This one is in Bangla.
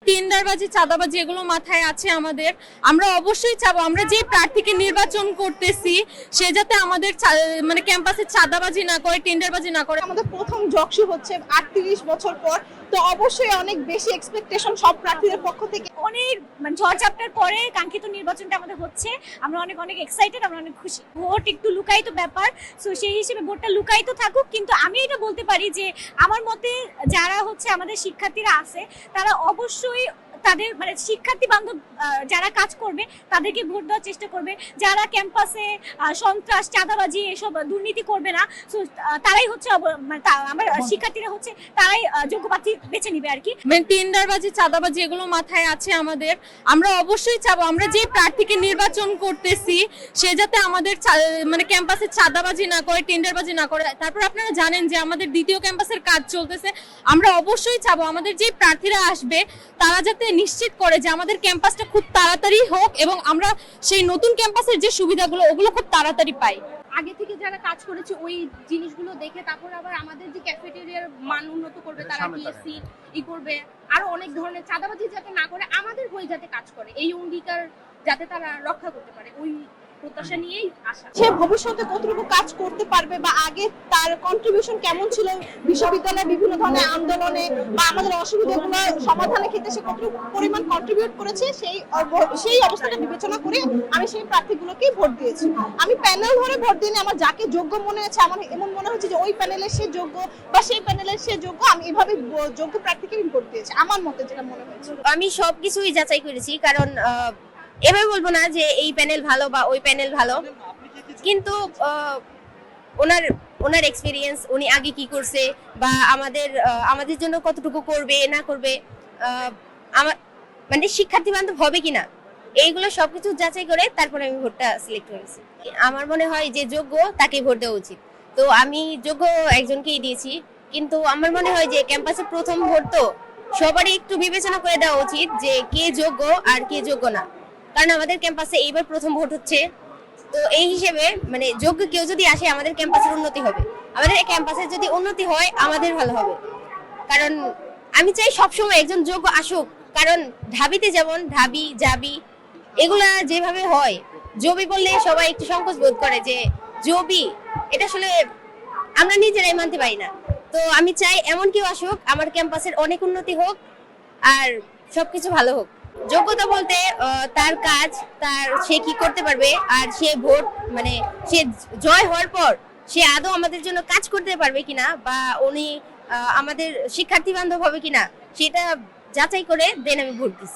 টেন্ডারবাজি চাঁদাবাজি এগুলো মাথায় আছে আমাদের। আমরা অবশ্যই চাবো আমরা যে প্রার্থীকে নির্বাচন করতেছি সে যাতে আমাদের মানে ক্যাম্পাসে চাঁদাবাজি না করে, টেন্ডারবাজি না করে। আমাদের প্রথম জকসু হচ্ছে 38 বছর পর, তো অবশ্যই অনেক বেশি এক্সপেকটেশন সব প্রার্থীদের পক্ষ থেকে। অনেক মানে ঝড়ঝাপটার পরে কাঙ্ক্ষিত নির্বাচনটা আমাদের হচ্ছে, আমরা অনেক অনেক এক্সাইটেড, আমরা অনেক খুশি। ভোট একটু লুকায়িত ব্যাপার, সো সেই হিসেবে ভোটটা লুকায়িত থাকুক, কিন্তু আমি এটা বলতে পারি যে আমার মতে যারা হচ্ছে আমাদের শিক্ষার্থীরা আছে তারা অবশ্যই তাদের মানে শিক্ষার্থী বান্ধব যারা কাজ করবে তাদেরকে ভোট দেওয়ার চেষ্টা করবে। যারা ক্যাম্পাসে সন্ত্রাস চাঁদাবাজি এসব দুর্নীতি করবে না, সো তারাই হচ্ছে মানে আমার শিক্ষার্থীরা হচ্ছে তারাই যোগ্য প্রার্থী বেছে নিবে আর কি। মানে টেন্ডারবাজি চাঁদাবাজি এগুলো মাথায় আছে আমাদের। আমরা অবশ্যই চাবো আমরা যে প্রার্থীকে নির্বাচন করতেছি সে যাতে আমাদের মানে ক্যাম্পাসে চাঁদাবাজি না করে, টেন্ডারবাজি না করে। তারপর আপনারা জানেন যে আমাদের দ্বিতীয় ক্যাম্পাসের কাজ চলতেছে। আমরা অবশ্যই চাবো আমাদের যে প্রার্থীরা আসবে তারা যাতে নিশ্চিত করে যে আমাদের ক্যাম্পাসটা খুব তাড়াতাড়ি হোক এবং আমরা সেই নতুন ক্যাম্পাসের যে সুবিধাগুলো ওগুলো খুব তাড়াতাড়ি পাই। আগে থেকে যারা কাজ করেছে ওই জিনিসগুলো দেখে তারপর আবার আমাদের যে ক্যাফেটেরিয়ার মান উন্নত করবে, তারা ডিএসসি করবে, আরো অনেক ধরনের চাঁদাবাজি যাতে না করে আমাদের হয়ে যাতে কাজ করে, এই অঙ্গীকার যাতে তারা রক্ষা করতে পারে, ওই প্রত্যাশা নিয়েই আসা। সে ভবিষ্যতে কতটুকু কাজ করতে পারবে বা আগে তার কন্ট্রিবিউশন কেমন ছিল বিশ্ববিদ্যালয়ে বিভিন্ন ধরনের আন্দোলনে বা আমাদের অসুবিধাগুলো সমাধানের ক্ষেত্রে সে কতটুকু পরিমাণ কন্ট্রিবিউট করেছে, সেই অবস্থাটা বিবেচনা করে আমি সেই প্রার্থীগুলোকেই ভোট দিয়েছি। আমি প্যানেল ধরে ভোট দিইনি, আমার যাকে যোগ্য মনে হয়েছে, আমার এমন মনে হচ্ছে যে ওই প্যানেলের সে যোগ্য বা সেই প্যানেলের সে যোগ্য, আমি এভাবে যোগ্য প্রার্থীকে ভোট দিয়েছি আমার মতে যেটা মনে হয়েছে। আমি সবকিছুই যাচাই করেছি, কারণ এভাবে বলবো না যে এই প্যানেল ভালো বা ওই প্যানেল ভালো, কিন্তু ওনার এক্সপিরিয়েন্স, উনি আগে কি করছে বা আমাদের জন্য কতটুকু করবে না করবে, আমার মানে শিক্ষার্থী বান্ধব হবে কিনা, এইগুলো সবকিছু যাচাই করে তারপরে আমি ভোটটা সিলেক্ট করেছি। আমার মনে হয় যে যোগ্য তাকে ভোট দেওয়া উচিত, তো আমি যোগ্য একজনকেই দিয়েছি। কিন্তু আমার মনে হয় যে ক্যাম্পাসে প্রথম ভোট তো সবারই একটু বিবেচনা করে দেওয়া উচিত যে কে যোগ্য আর কে যোগ্য না, কারণ আমাদের ক্যাম্পাসে এইবার প্রথম ভোট হচ্ছে। তো এই হিসেবে মানে যোগ্য কেউ যদি আসে আমাদের ক্যাম্পাসের উন্নতি হবে, আমাদের ক্যাম্পাসের যদি উন্নতি হয় আমাদের ভালো হবে। কারণ আমি চাই সবসময় একজন যোগ্য আসুক, কারণ ঢাবিতে যেমন ঢাবি জাবি এগুলা যেভাবে হয়, জবি বললে সবাই একটু সংকোচ বোধ করে যে জবি, এটা আসলে আমরা নিজেরাই মানতে পারি না। তো আমি চাই এমন কেউ আসুক, আমার ক্যাম্পাসের অনেক উন্নতি হোক আর সবকিছু ভালো হোক। যোগ্যতা বলতে তার কাজ, সে কি করতে পারবে, আর সে ভোট মানে সে জয় হওয়ার পর সে আদৌ আমাদের জন্য কাজ করতে পারবে কিনা বা উনি আমাদের শিক্ষার্থী বান্ধব হবে কিনা, সেটা যাচাই করে দেন আমি ভোট দিচ্ছি।